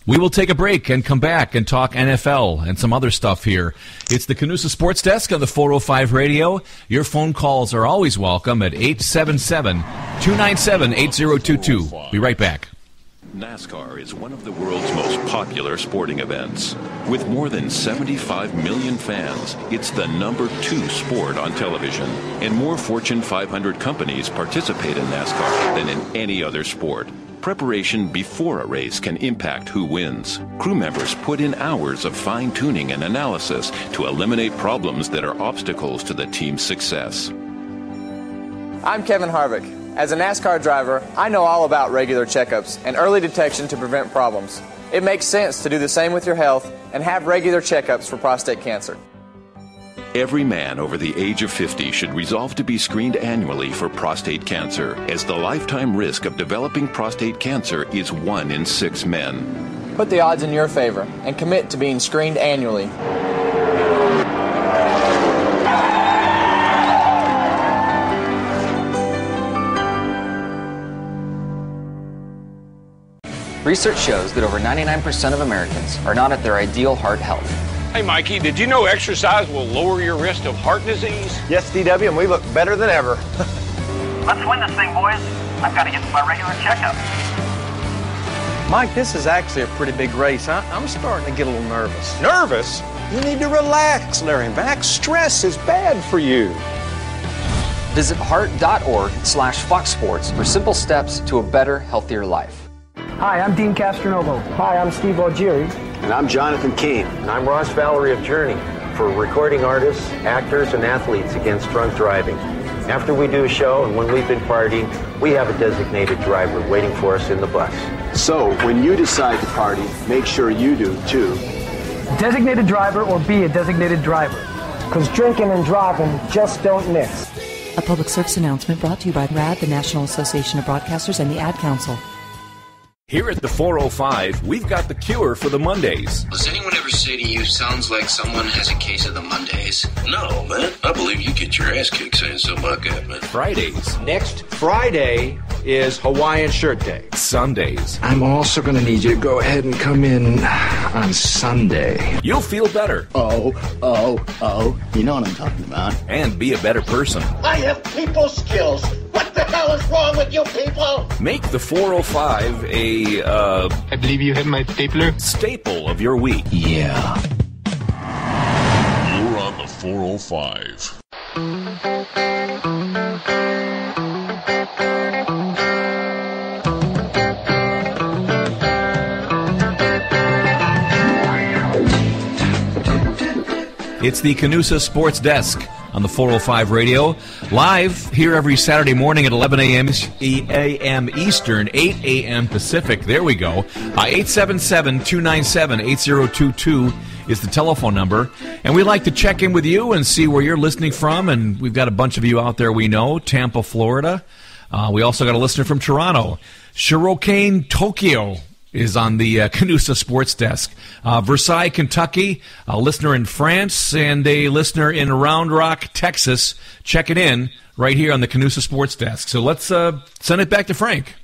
We will take a break and come back and talk NFL and some other stuff here. It's the CANUSA Sports Desk on the 405 Radio. Your phone calls are always welcome at 877-297-8022. Be right back. NASCAR is one of the world's most popular sporting events. With more than 75 million fans, it's the #2 sport on television, and more Fortune 500 companies participate in NASCAR than in any other sport. Preparation before a race can impact who wins. Crew members put in hours of fine-tuning and analysis to eliminate problems that are obstacles to the team's success. I'm Kevin Harvick. As a NASCAR driver, I know all about regular checkups and early detection to prevent problems. It makes sense to do the same with your health and have regular checkups for prostate cancer. Every man over the age of 50 should resolve to be screened annually for prostate cancer, as the lifetime risk of developing prostate cancer is 1 in 6 men. Put the odds in your favor and commit to being screened annually. Research shows that over 99% of Americans are not at their ideal heart health. Hey, Mikey, did you know exercise will lower your risk of heart disease? Yes, DW, and we look better than ever. Let's win this thing, boys. I've got to get to my regular checkup. Mike, this is actually a pretty big race. I'm starting to get a little nervous. Nervous? You need to relax, Larry Max. Stress is bad for you. Visit heart.org/Fox Sports for simple steps to a better, healthier life. Hi, I'm Dean Castronovo. Hi, I'm Steve Algieri. And I'm Jonathan Keane. And I'm Ross Valerie of Journey for recording artists, actors, and athletes against drunk driving. After we do a show and when we've been partying, we have a designated driver waiting for us in the bus. So when you decide to party, make sure you do too. Designated driver or be a designated driver. Because drinking and driving just don't mix. A public service announcement brought to you by RAD, the National Association of Broadcasters, and the Ad Council. Here at the 405, we've got the cure for the Mondays. Does anyone ever say to you, sounds like someone has a case of the Mondays? No, man. I believe you get your ass kicked saying something like that, man. Fridays. Next Friday is Hawaiian Shirt Day. Sundays. I'm also going to need you to go ahead and come in on Sunday. You'll feel better. Oh. You know what I'm talking about. And be a better person. I have people skills. What the hell is wrong with you people? Make the 405 I believe you have my stapler. Staple of your week. Yeah. You're on the 405. It's the CANUSA Sports Desk on the 405 Radio. Live here every Saturday morning at 11 a.m. Eastern, 8 a.m. Pacific. There we go. 877-297-8022 is the telephone number. And we like to check in with you and see where you're listening from. And we've got a bunch of you out there we know. Tampa, Florida. We also got a listener from Toronto. Shirokane, Tokyo is on the CANUSA Sports Desk. Versailles, Kentucky, a listener in France, and a listener in Round Rock, Texas, checking in right here on the CANUSA Sports Desk. So let's send it back to Frank.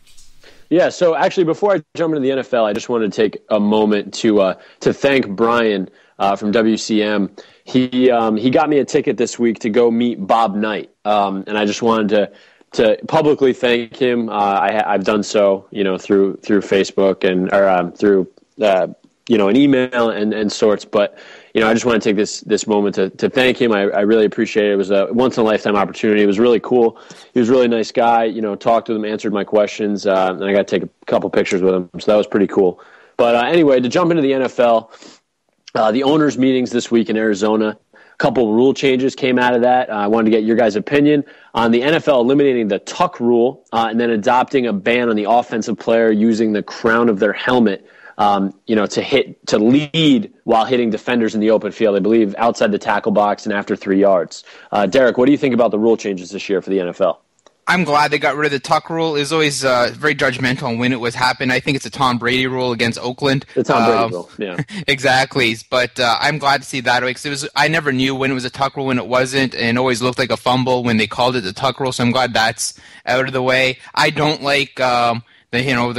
Yeah, so actually before I jump into the NFL, I just wanted to take a moment to thank Brian from WCM. He got me a ticket this week to go meet Bob Knight, and I just wanted to publicly thank him. I've done so, through Facebook and through an email and sorts. But I just want to take this moment to thank him. I really appreciate it. It was a once in a lifetime opportunity. It was really cool. He was a really nice guy. Talked to him, answered my questions, and I got to take a couple pictures with him. So that was pretty cool. But anyway, to jump into the NFL, the owners' meetings this week in Arizona. Couple rule changes came out of that. I wanted to get your guys' opinion on the NFL eliminating the tuck rule and then adopting a ban on the offensive player using the crown of their helmet, to lead while hitting defenders in the open field. I believe outside the tackle box and after 3 yards. Derek, what do you think about the rule changes this year for the NFL? I'm glad they got rid of the tuck rule. It was always very judgmental on when it was happening. I think it's a Tom Brady rule against Oakland. The Tom Brady rule, yeah. Exactly. But I'm glad to see that way because I never knew when it was a tuck rule, when it wasn't, and it always looked like a fumble when they called it the tuck rule. So I'm glad that's out of the way. I don't like the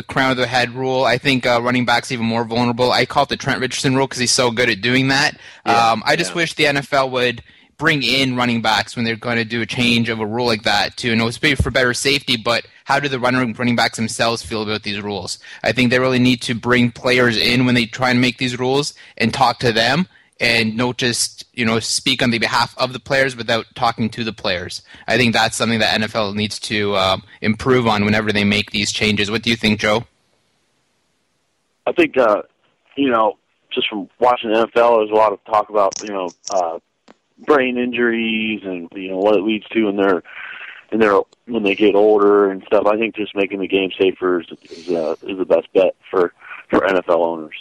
crown of the head rule. I think running back's even more vulnerable. I call it the Trent Richardson rule because he's so good at doing that. I just wish the NFL would bring in running backs when they're going to do a change of a rule like that too. And it was for better safety, but how do the running backs themselves feel about these rules? I think they really need to bring players in when they try and make these rules and talk to them and not just, speak on the behalf of the players without talking to the players. I think that's something that NFL needs to improve on whenever they make these changes. What do you think, Joe? I think, just from watching the NFL, there's a lot of talk about, brain injuries and what it leads to in their when they get older and stuff. I think just making the game safer is the best bet for NFL owners.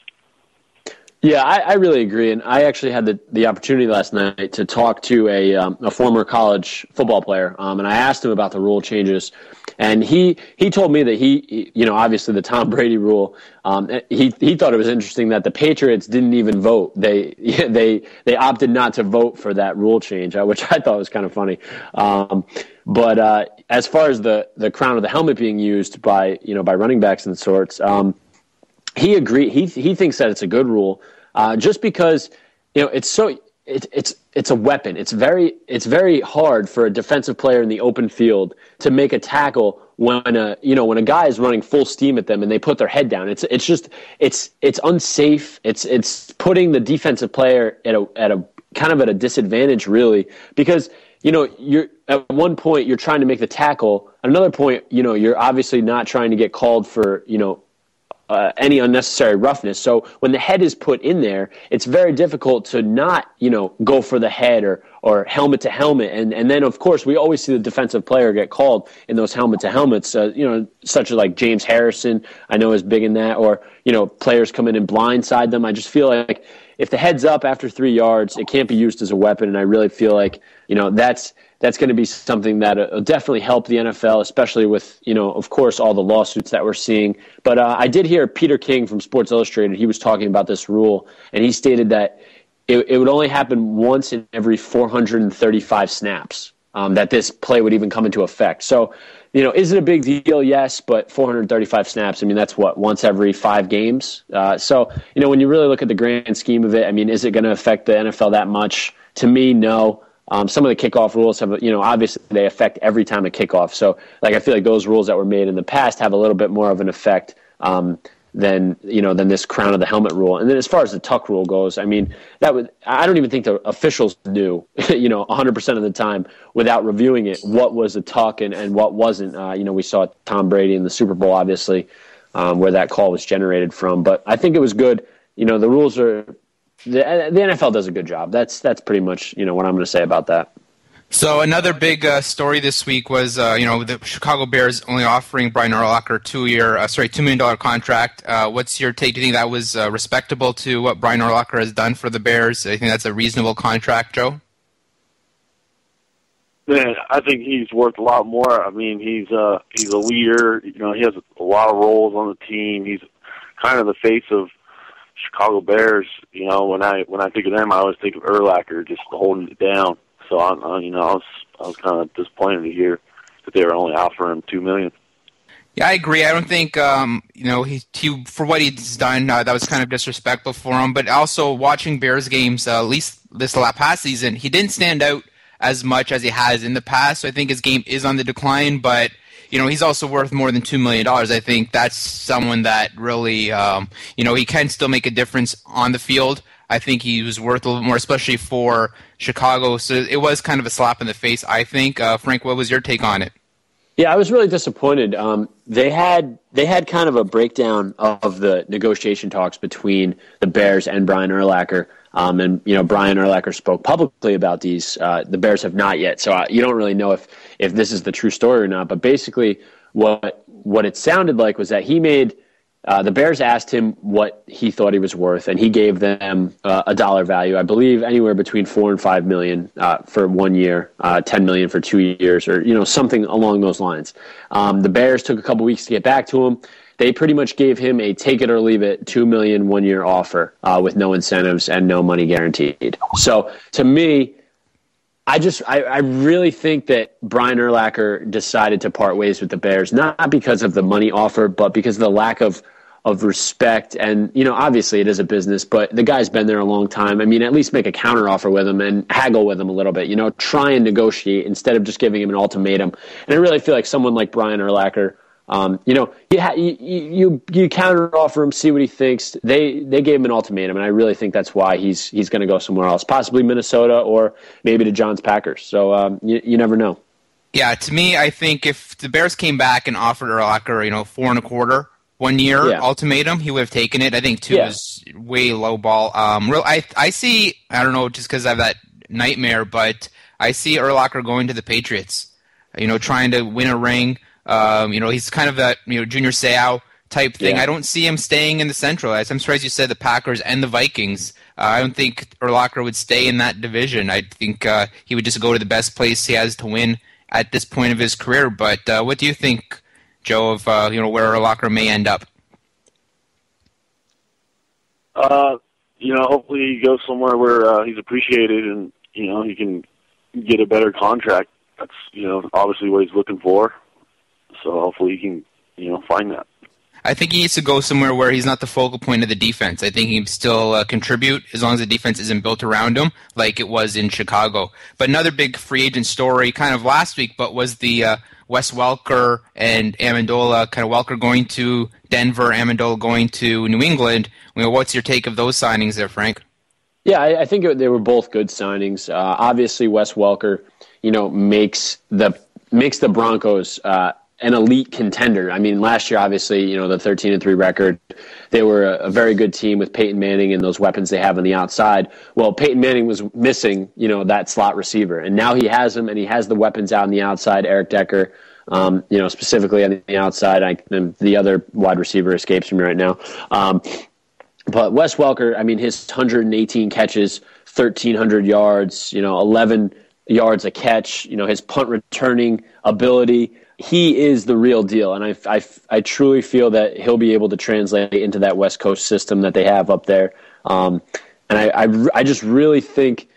Yeah, I really agree, and I actually had the opportunity last night to talk to a former college football player, and I asked him about the rule changes, and he told me that he obviously the Tom Brady rule, he thought it was interesting that the Patriots didn't even vote. They opted not to vote for that rule change, which I thought was kind of funny. But as far as the crown of the helmet being used by running backs and sorts. He agreed. He thinks that it's a good rule, just because it's a weapon. It's very hard for a defensive player in the open field to make a tackle when a guy is running full steam at them and they put their head down. It's unsafe. It's putting the defensive player at a kind of at a disadvantage, really, because you're at one point you're trying to make the tackle. At another point, you're obviously not trying to get called for any unnecessary roughness. So when the head is put in there, it's very difficult to not, go for the head or helmet to helmet. And then, of course, we always see the defensive player get called in those helmet to helmets, such as like James Harrison, I know is big in that, or, players come in and blindside them. I just feel like if the head's up after 3 yards, it can't be used as a weapon. And I really feel like, that's going to be something that will definitely help the NFL, especially with, of course, all the lawsuits that we're seeing. But I did hear Peter King from Sports Illustrated. He was talking about this rule, and he stated that it would only happen once in every 435 snaps that this play would even come into effect. So, is it a big deal? Yes, but 435 snaps, that's once every 5 games? So, when you really look at the grand scheme of it, is it going to affect the NFL that much? To me, no. Some of the kickoff rules have, obviously they affect every time a kickoff. So, I feel like those rules that were made in the past have a little bit more of an effect than this crown of the helmet rule. And then as far as the tuck rule goes, I don't even think the officials knew, 100% of the time without reviewing it, what was a tuck and what wasn't. We saw Tom Brady in the Super Bowl, obviously, where that call was generated from. But I think it was good. The rules are. The NFL does a good job. That's pretty much what I'm going to say about that. So another big story this week was the Chicago Bears only offering Brian Urlacher a $2 million contract. What's your take? Do you think that was respectable to what Brian Urlacher has done for the Bears? I think that's a reasonable contract, Joe. Man, I think he's worth a lot more. He's a leader. He has a lot of roles on the team. He's kind of the face of Chicago Bears. When I think of them, I always think of Urlacher just holding it down. So I was kind of disappointed to hear that they were only offering him $2 million. Yeah, I agree. I don't think he for what he's done that was kind of disrespectful for him. But also watching Bears games, at least this past season, he didn't stand out as much as he has in the past. So I think his game is on the decline, but he's also worth more than $2 million. I think that's someone that really, he can still make a difference on the field. I think he was worth a little more, especially for Chicago. So it was kind of a slap in the face, I think. Frank, what was your take on it? Yeah, I was really disappointed. They had kind of a breakdown of the negotiation talks between the Bears and Brian Urlacher. And Brian Urlacher spoke publicly about these. The Bears have not yet, so you don't really know if this is the true story or not. But basically, what it sounded like was that he made the Bears asked him what he thought he was worth, and he gave them a dollar value. I believe anywhere between $4 and $5 million for 1 year, $10 million for 2 years, or something along those lines. The Bears took a couple weeks to get back to him. They pretty much gave him a take it or leave it $2 million 1 year offer with no incentives and no money guaranteed. So to me, I really think that Brian Urlacher decided to part ways with the Bears, not because of the money offer, but because of the lack of respect. And, obviously it is a business, but the guy's been there a long time. I mean, at least make a counteroffer with him and haggle with him a little bit, try and negotiate instead of just giving him an ultimatum. And I really feel like someone like Brian Urlacher, you counteroffer him, see what he thinks. They gave him an ultimatum, and I really think that's why he's going to go somewhere else, possibly Minnesota or maybe to John's Packers. So you never know. Yeah, to me, I think if the Bears came back and offered Urlacher, $4.25 1 year ultimatum, he would have taken it. I think 2 is way low ball. I see. I don't know, just because I have that nightmare, but I see Urlacher going to the Patriots. Trying to win a ring. He's kind of that Junior Seau type thing. I don't see him staying in the Central. I'm surprised you said the Packers and the Vikings. I don't think Urlacher would stay in that division. I think he would just go to the best place he has to win at this point of his career. But what do you think, Joe, of where Urlacher may end up? Hopefully he goes somewhere where he's appreciated and he can get a better contract. That's obviously what he's looking for. So hopefully he can, find that. I think he needs to go somewhere where he's not the focal point of the defense. I think he can still contribute as long as the defense isn't built around him like it was in Chicago. But another big free agent story kind of last week, but was the Wes Welker and Amendola, kind of Welker going to Denver, Amendola going to New England. What's your take of those signings there, Frank? Yeah, I think they were both good signings. Obviously, Wes Welker, makes the Broncos an elite contender. I mean, last year, obviously, the 13-3 record, they were a very good team with Peyton Manning and those weapons they have on the outside. Well, Peyton Manning was missing, that slot receiver, and now he has him, and he has the weapons out on the outside. Eric Decker, specifically on the outside. The other wide receiver escapes me right now. But Wes Welker, I mean, his 118 catches, 1,300 yards, 11 yards a catch, his punt returning ability. He is the real deal, and I truly feel that he'll be able to translate into that West Coast system that they have up there. And I just really think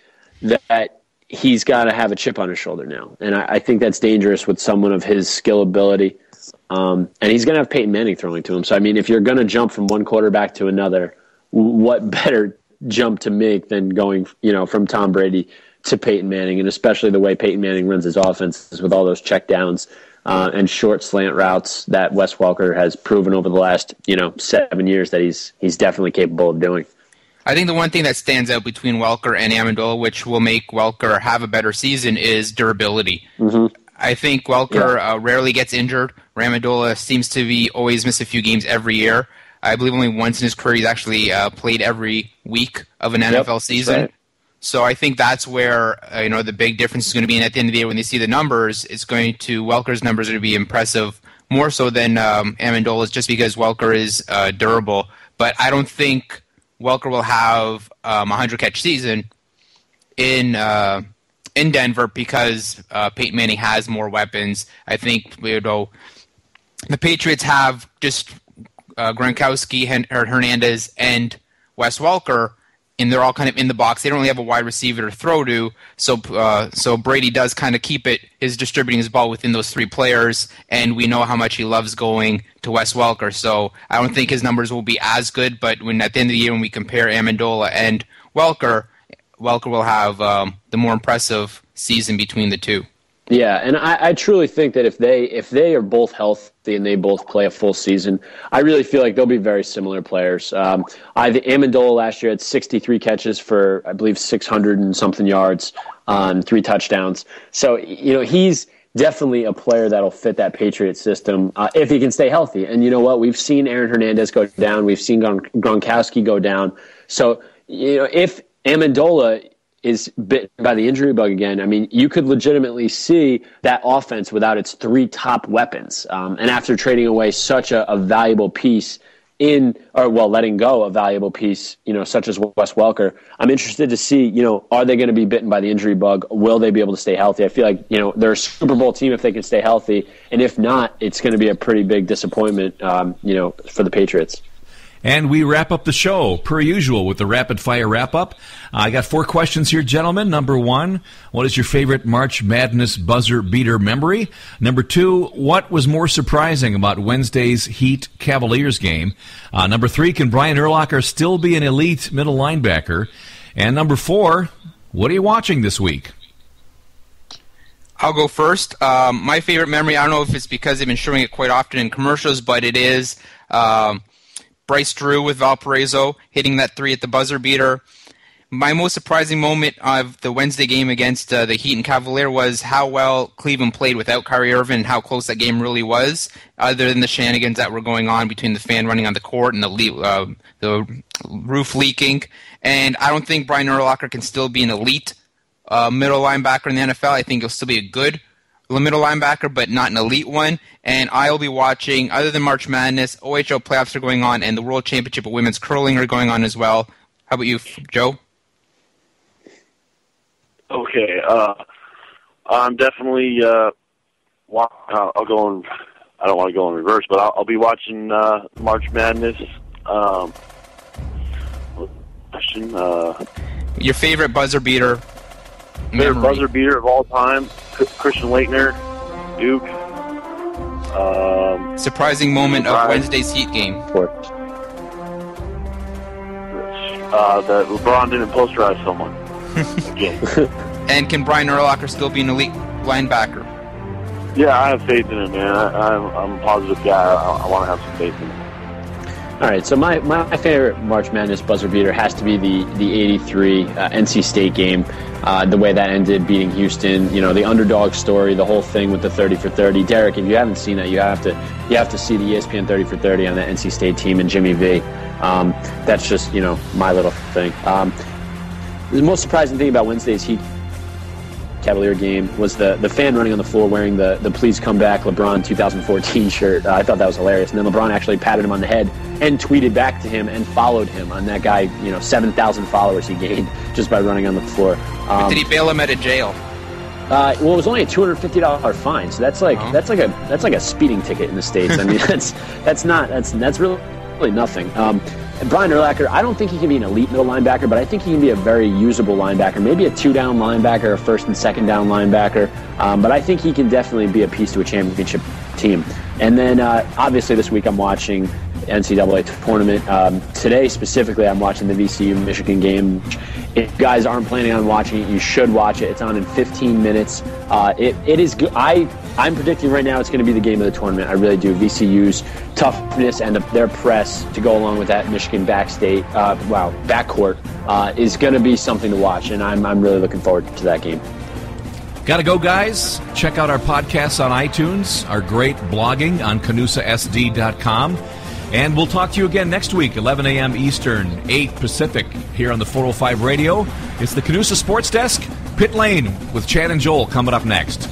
that he's got to have a chip on his shoulder now, and I think that's dangerous with someone of his skill ability. And he's going to have Peyton Manning throwing to him. So, I mean, if you're going to jump from one quarterback to another, what better jump to make than going, from Tom Brady to Peyton Manning, and especially the way Peyton Manning runs his offenses with all those checkdowns and short slant routes that Wes Welker has proven over the last 7 years that he's definitely capable of doing. I think the one thing that stands out between Welker and Amendola, which will make Welker have a better season, is durability. Mm-hmm. I think Welker rarely gets injured. Amendola seems to be always miss a few games every year. I believe only once in his career he's actually played every week of an NFL season. Right. So I think that's where the big difference is going to be. And at the end of the day, when they see the numbers, Welker's numbers are going to be impressive more so than Amendola's, just because Welker is durable. But I don't think Welker will have a 100-catch season in Denver because Peyton Manning has more weapons. I think the Patriots have just Gronkowski, Hernandez, and Wes Welker, and they're all kind of in the box. They don't really have a wide receiver to throw to, so Brady does kind of keep is distributing his ball within those three players, and we know how much he loves going to Wes Welker, so I don't think his numbers will be as good, but at the end of the year when we compare Amendola and Welker, Welker will have the more impressive season between the two. Yeah, and I truly think that if they are both healthy and they both play a full season, I really feel like they'll be very similar players. Amendola last year had 63 catches for, I believe, 600 and something yards on 3 touchdowns. So, he's definitely a player that'll fit that Patriot system if he can stay healthy. And you know what? We've seen Aaron Hernandez go down. We've seen Gronkowski go down. So, if Amendola is bitten by the injury bug again, I mean, you could legitimately see that offense without its 3 top weapons. And after trading away such a valuable piece letting go a valuable piece, such as Wes Welker, I'm interested to see, are they going to be bitten by the injury bug? Will they be able to stay healthy? I feel like, they're a Super Bowl team if they can stay healthy. And if not, it's going to be a pretty big disappointment, for the Patriots. And we wrap up the show, per usual, with the rapid-fire wrap-up. I got 4 questions here, gentlemen. Number 1, what is your favorite March Madness buzzer-beater memory? Number 2, what was more surprising about Wednesday's Heat-Cavaliers game? Number 3, can Brian Urlacher still be an elite middle linebacker? And number 4, what are you watching this week? I'll go first. My favorite memory, I don't know if it's because they've been showing it quite often in commercials, but it is Bryce Drew with Valparaiso hitting that 3 at the buzzer beater. My most surprising moment of the Wednesday game against the Heat and Cavalier was how well Cleveland played without Kyrie Irving and how close that game really was, other than the shenanigans that were going on between the fan running on the court and the roof leaking. And I don't think Brian Urlacher can still be an elite middle linebacker in the NFL. I think he'll still be a good middle linebacker, but not an elite one. And I'll be watching, other than March Madness, OHL playoffs are going on, and the World Championship of Women's Curling are going on as well. How about you, Joe? Okay, I'm definitely I'll go in. I don't want to go in reverse, but I'll be watching March Madness. Question. Your favorite buzzer beater? Favorite buzzer beater of all time? Christian Laettner, Duke. Surprising moment of Wednesday's Heat game. That LeBron didn't posterize someone. And can Brian Urlacher still be an elite linebacker? Yeah, I have faith in him, man. I'm a positive guy. I want to have some faith in him. All right, so my favorite March Madness buzzer beater has to be the 83 NC State game. The way that ended, beating Houston, the underdog story, the whole thing with the 30 for 30. Derek, if you haven't seen that, you have to see the ESPN 30 for 30 on the NC State team and Jimmy V. That's just my little thing. The most surprising thing about Wednesday's Heat Cavalier game was the fan running on the floor wearing the Please Come Back LeBron 2014 shirt. I thought that was hilarious. And then LeBron actually patted him on the head and tweeted back to him and followed him on that guy, 7,000 followers he gained just by running on the floor. Did he bail him out of jail? Well, it was only a $250 fine, so that's like a speeding ticket in the States. I mean, that's really nothing. And Brian Urlacher, I don't think he can be an elite middle linebacker, but I think he can be a very usable linebacker, maybe a 2-down linebacker, a 1st and 2nd down linebacker. But I think he can definitely be a piece to a championship team. And then, obviously, this week I'm watching NCAA tournament. Today, specifically, I'm watching the VCU-Michigan game. If you guys aren't planning on watching it, you should watch it. It's on in 15 minutes. It is good. I'm predicting right now it's going to be the game of the tournament. I really do. VCU's toughness and their press to go along with that Michigan backcourt is going to be something to watch, and I'm really looking forward to that game. Gotta go, guys. Check out our podcasts on iTunes, our great blogging on CANUSASD.com. And we'll talk to you again next week, 11 a.m. Eastern, 8 Pacific, here on the 405 Radio. It's the CANUSA Sports Desk. Pit Lane with Chad and Joel coming up next.